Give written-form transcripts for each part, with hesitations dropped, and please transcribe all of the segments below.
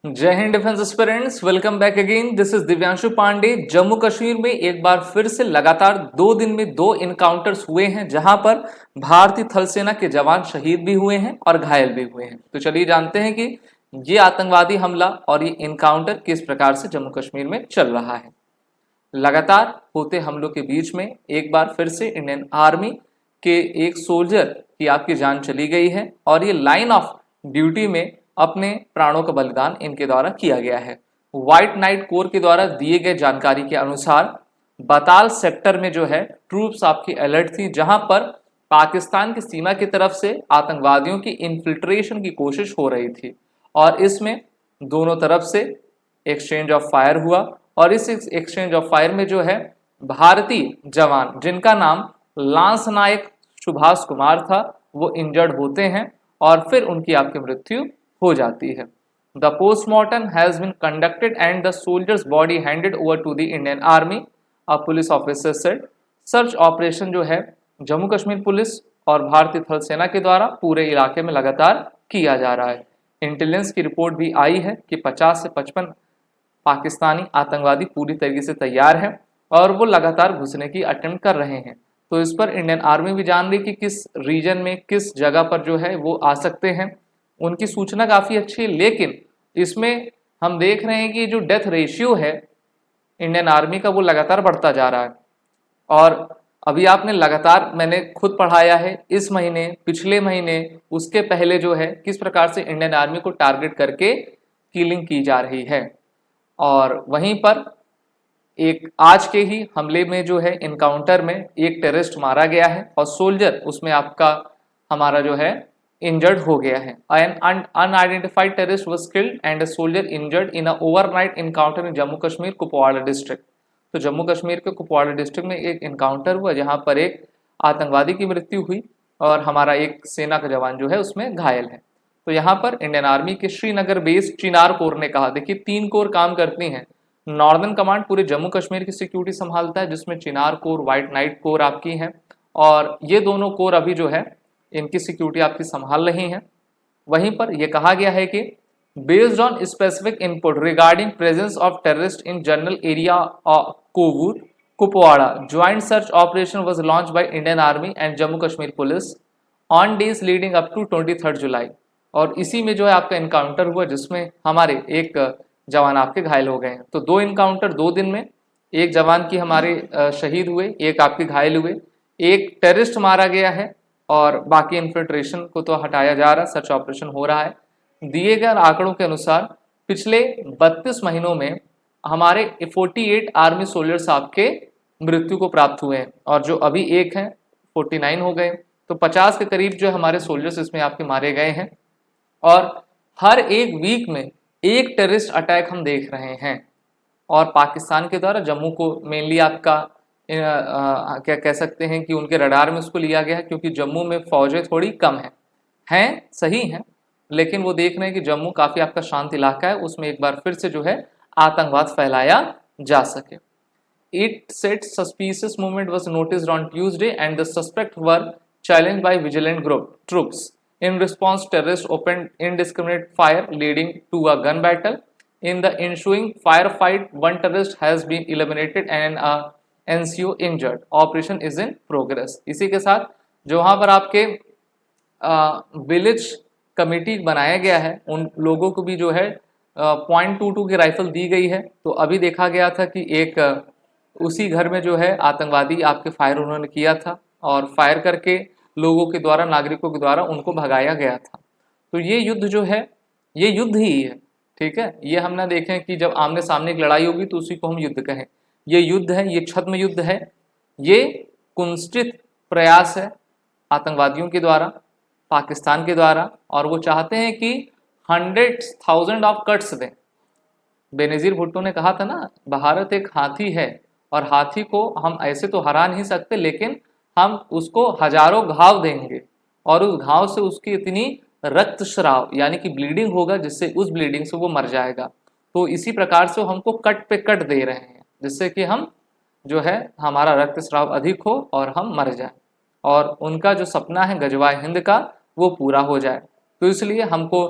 जय हिंद defence aspirants, welcome back again. This is Divyanshu Pandey. Jammu Kashmir में एक बार फिर से लगातार 2 दिन में 2 एनकाउंटर्स हुए हैं, जहां पर भारतीय थल सेना के जवान शहीद भी हुए हैं और घायल भी हुए हैं। तो चलिए जानते हैं कि ये आतंकवादी हमला और ये एनकाउंटर किस प्रकार से जम्मू कश्मीर में चल रहा है। लगातार होते हमलों के बीच में एक बार फिर से इंडियन आर्मी के एक सोल्जर की आपकी जान चली गई है और ये लाइन ऑफ ड्यूटी में अपने प्राणों का बलिदान इनके द्वारा किया गया है। व्हाइट नाइट कोर के द्वारा दिए गए जानकारी के अनुसार बताल सेक्टर में जो है ट्रूप्स आपकी अलर्ट थी, जहां पर पाकिस्तान की सीमा की तरफ से आतंकवादियों की इन्फिल्ट्रेशन की कोशिश हो रही थी और इसमें दोनों तरफ से एक्सचेंज ऑफ फायर हुआ और इस एक्सचेंज ऑफ फायर में जो है भारतीय जवान जिनका नाम लांस नायक सुभाष कुमार था वो इंजर्ड होते हैं और फिर उनकी आपकी मृत्यु हो जाती है। The postmortem has been conducted and the soldiers body handed over to the Indian army, a police officer said. Search operation जो है जम्मू कश्मीर पुलिस और भारतीय थल सेना के द्वारा पूरे इलाके में लगातार किया जा रहा है। इंटेलिजेंस की रिपोर्ट भी आई है कि 50 से 55 पाकिस्तानी आतंकवादी पूरी तरीके से तैयार हैं और वो लगातार घुसने की अटेम्प्ट कर रहे हैं। तो इस पर इंडियन आर्मी भी जान रही कि किस रीजन में किस जगह पर जो है वो आ सकते हैं। उनकी सूचना काफ़ी अच्छी है, लेकिन इसमें हम देख रहे हैं कि जो डेथ रेशियो है इंडियन आर्मी का वो लगातार बढ़ता जा रहा है। और अभी आपने लगातार मैंने खुद पढ़ाया है इस महीने, पिछले महीने, उसके पहले जो है किस प्रकार से इंडियन आर्मी को टारगेट करके किलिंग की जा रही है। और वहीं पर एक आज के ही हमले में जो है इनकाउंटर में एक टेररिस्ट मारा गया है और सोल्जर उसमें आपका हमारा जो है इंजर्ड हो गया है। An unidentified terrorist was killed and a soldier injured in a overnight encounter in Jammu Kashmir Kupwara district. तो जम्मू कश्मीर के कुपवाड़ा डिस्ट्रिक्ट में एक इनकाउंटर हुआ जहां पर एक आतंकवादी की मृत्यु हुई और हमारा एक सेना का जवान जो है उसमें घायल है। तो यहाँ पर इंडियन आर्मी के श्रीनगर बेस्ड चिनार कोर ने कहा, देखिए 3 कोर काम करती हैं। नॉर्दर्न कमांड पूरे जम्मू कश्मीर की सिक्योरिटी संभालता है, जिसमें चिनार कोर, व्हाइट नाइट कोर आपकी है और ये दोनों कोर अभी जो है इनकी सिक्योरिटी आपकी संभाल रही हैं। वहीं पर यह कहा गया है कि based on specific input regarding presence of terrorist in general area कोवूर Kupwara, joint search operation was launch by Indian army and Jammu Kashmir police on days leading up to 23 July. और इसी में जो है आपका इनकाउंटर हुआ जिसमें हमारे एक जवान आपके घायल हो गए हैं। तो 2 इनकाउंटर 2 दिन में, एक जवान की हमारे शहीद हुए, एक आपके घायल हुए, एक टेररिस्ट मारा गया है और बाकी इन्फिल्ट्रेशन को तो हटाया जा रहा है, सर्च ऑपरेशन हो रहा है। दिए गए आंकड़ों के अनुसार पिछले 32 महीनों में हमारे 48 आर्मी सोल्जर्स आपके मृत्यु को प्राप्त हुए हैं और जो अभी एक हैं 49 हो गए। तो 50 के करीब जो हमारे सोल्जर्स इसमें आपके मारे गए हैं और हर एक वीक में एक टेररिस्ट अटैक हम देख रहे हैं। और पाकिस्तान के द्वारा जम्मू को मेनली आपका क्या कह सकते हैं कि उनके रडार में उसको लिया गया है, क्योंकि जम्मू में फौजें थोड़ी कम हैं सही हैं, लेकिन वो देख रहे हैं कि जम्मू काफ़ी आपका शांत इलाका है, उसमें एक बार फिर से जो है आतंकवाद फैलाया जा सके। It said suspicious movement was noticed on Tuesday and the suspect were challenged by vigilant group troops. In response, terrorists opened indiscriminate fire, leading to a gun battle. In the ensuing firefight, one terrorist has been eliminated and a NCO injured. Operation is in progress. इसी के साथ जो वहाँ पर आपके village committee बनाया गया है, उन लोगों को भी जो है .22 की राइफल दी गई है। तो अभी देखा गया था कि एक उसी घर में जो है आतंकवादी आपके फायर उन्होंने किया था और फायर करके लोगों के द्वारा, नागरिकों के द्वारा उनको भगाया गया था। तो ये युद्ध जो है ये युद्ध ही है, ठीक है। ये हम ना देखें कि जब आमने सामने एक लड़ाई होगी तो उसी को हम युद्ध कहें। ये युद्ध है, ये छद्म युद्ध है, ये कुंसित प्रयास है आतंकवादियों के द्वारा, पाकिस्तान के द्वारा, और वो चाहते हैं कि 100,000 ऑफ कट्स दें। बेनज़ीर भुट्टो ने कहा था ना, भारत एक हाथी है और हाथी को हम ऐसे तो हरा नहीं सकते, लेकिन हम उसको हजारों घाव देंगे और उस घाव से उसकी इतनी रक्तस्राव यानी कि ब्लीडिंग होगा जिससे उस ब्लीडिंग से वो मर जाएगा। तो इसी प्रकार से हमको कट पे कट दे रहे हैं जिससे कि हम जो है हमारा रक्तस्राव अधिक हो और हम मर जाएं और उनका जो सपना है गजवाए हिंद का वो पूरा हो जाए। तो इसलिए हमको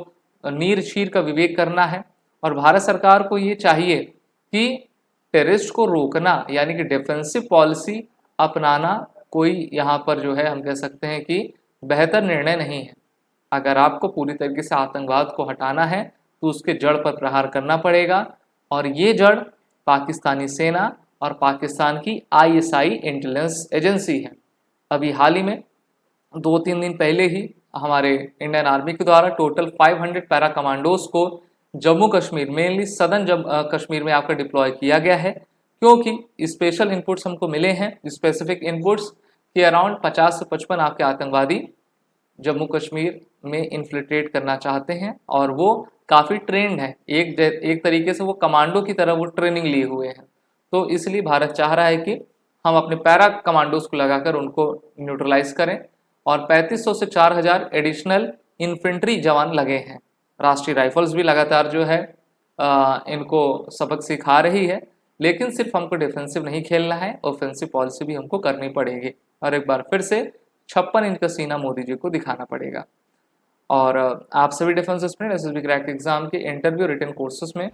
नीर शीर का विवेक करना है और भारत सरकार को ये चाहिए कि टेररिस्ट को रोकना यानी कि डिफेंसिव पॉलिसी अपनाना कोई यहाँ पर जो है हम कह सकते हैं कि बेहतर निर्णय नहीं है। अगर आपको पूरी तरीके से आतंकवाद को हटाना है तो उसके जड़ पर प्रहार करना पड़ेगा, और ये जड़ पाकिस्तानी सेना और पाकिस्तान की आईएसआई इंटेलिजेंस एजेंसी है। अभी हाल ही में 2-3 दिन पहले ही हमारे इंडियन आर्मी के द्वारा टोटल 500 पैरा कमांडोज को जम्मू कश्मीर मेनली सदर्न कश्मीर में आकर डिप्लॉय किया गया है, क्योंकि स्पेशल इनपुट्स हमको मिले हैं, स्पेसिफिक इनपुट्स कि अराउंड 50 से 55 आपके आतंकवादी जम्मू कश्मीर में इन्फिल्ट्रेट करना चाहते हैं, और वो काफ़ी ट्रेंड है, एक तरीके से वो कमांडो की तरह वो ट्रेनिंग लिए हुए हैं। तो इसलिए भारत चाह रहा है कि हम अपने पैरा कमांडोज को लगाकर उनको न्यूट्रलाइज करें, और 3500 से 4000 एडिशनल इन्फेंट्री जवान लगे हैं। राष्ट्रीय राइफल्स भी लगातार जो है इनको सबक सिखा रही है, लेकिन सिर्फ हमको डिफेंसिव नहीं खेलना है, ऑफेंसिव पॉलिसी भी हमको करनी पड़ेगी, और एक बार फिर से 56 इंच का सीना मोदी जी को दिखाना पड़ेगा। और आप सभी defence aspirant SSB crack exam के इंटरव्यू रिटन कोर्सेज में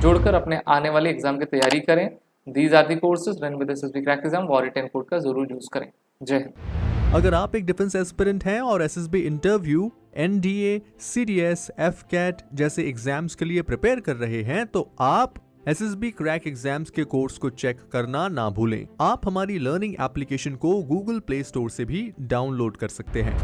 जुड़कर अपने आने वाले एग्जाम की तैयारी करें। These are the courses run with SSB crack exam, और रिटन कोड का जरूर यूज करें। जय हिंद। अगर आप एक डिफेंस एस्पिरेंट हैं और SSB interview, NDA, CDS, AFCAT जैसे एग्जाम्स के लिए प्रिपेयर कर रहे हैं तो आप एसएसबी क्रैक एग्जाम्स के कोर्स को चेक करना ना भूलें। आप हमारी लर्निंग एप्लीकेशन को गूगल प्ले स्टोर से भी डाउनलोड कर सकते हैं।